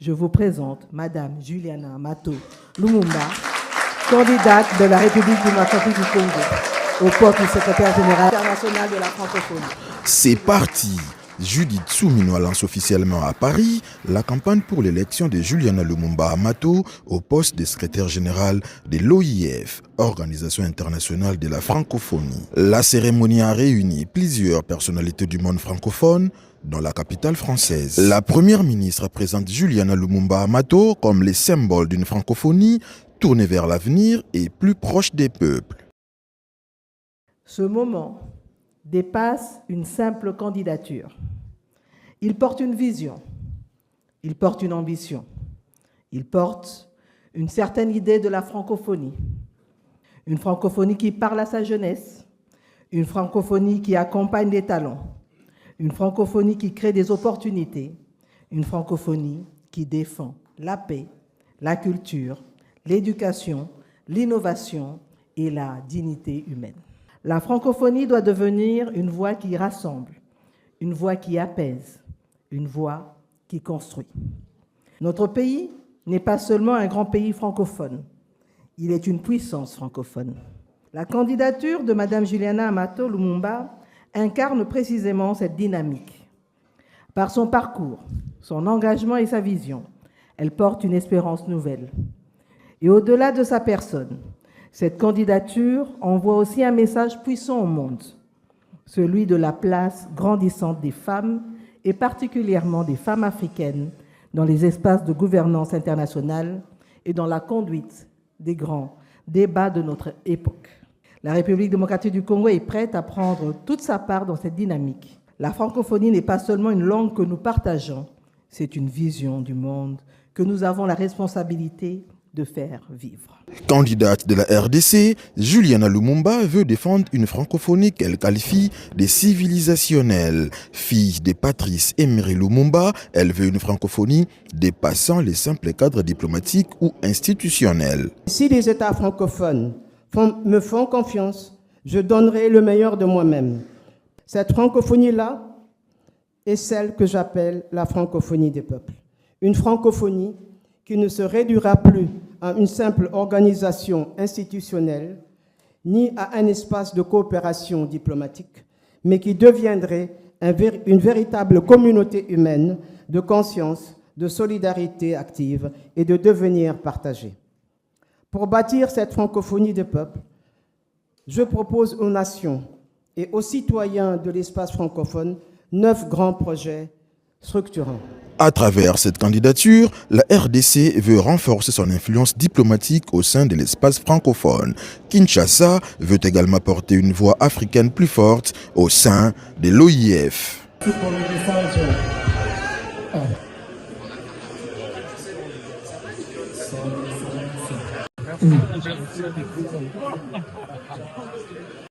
je vous présente Madame Juliana Amato Lumumba, candidate de la République démocratique du Congo au poste de secrétaire général international de la francophonie. C'est parti. Judith Soumino lance officiellement à Paris la campagne pour l'élection de Juliana Lumumba Amato au poste de secrétaire général de l'OIF, Organisation internationale de la francophonie. La cérémonie a réuni plusieurs personnalités du monde francophone dans la capitale française. La première ministre présente Juliana Lumumba Amato comme le symbole d'une francophonie tournée vers l'avenir et plus proche des peuples. Ce moment dépasse une simple candidature. Il porte une vision, il porte une ambition, il porte une certaine idée de la francophonie. Une francophonie qui parle à sa jeunesse, une francophonie qui accompagne les talents, une francophonie qui crée des opportunités, une francophonie qui défend la paix, la culture, l'éducation, l'innovation et la dignité humaine. La francophonie doit devenir une voix qui rassemble, une voix qui apaise, une voix qui construit. Notre pays n'est pas seulement un grand pays francophone, il est une puissance francophone. La candidature de Mme Juliana Amato Lumumba incarne précisément cette dynamique. Par son parcours, son engagement et sa vision, elle porte une espérance nouvelle. Et au-delà de sa personne, cette candidature envoie aussi un message puissant au monde, celui de la place grandissante des femmes, et particulièrement des femmes africaines, dans les espaces de gouvernance internationale et dans la conduite des grands débats de notre époque. La République démocratique du Congo est prête à prendre toute sa part dans cette dynamique. La francophonie n'est pas seulement une langue que nous partageons, c'est une vision du monde que nous avons la responsabilité de faire vivre. Candidate de la RDC, Juliana Lumumba veut défendre une francophonie qu'elle qualifie de civilisationnelle. Fille de Patrice Emery Lumumba, elle veut une francophonie dépassant les simples cadres diplomatiques ou institutionnels. Si les États francophones me font confiance, je donnerai le meilleur de moi-même. Cette francophonie-là est celle que j'appelle la francophonie des peuples. Une francophonie qui ne se réduira plus à une simple organisation institutionnelle, ni à un espace de coopération diplomatique, mais qui deviendrait une véritable communauté humaine de conscience, de solidarité active et de devenir partagé. Pour bâtir cette francophonie des peuples, je propose aux nations et aux citoyens de l'espace francophone 9 grands projets structurants. À travers cette candidature, la RDC veut renforcer son influence diplomatique au sein de l'espace francophone. Kinshasa veut également porter une voix africaine plus forte au sein de l'OIF.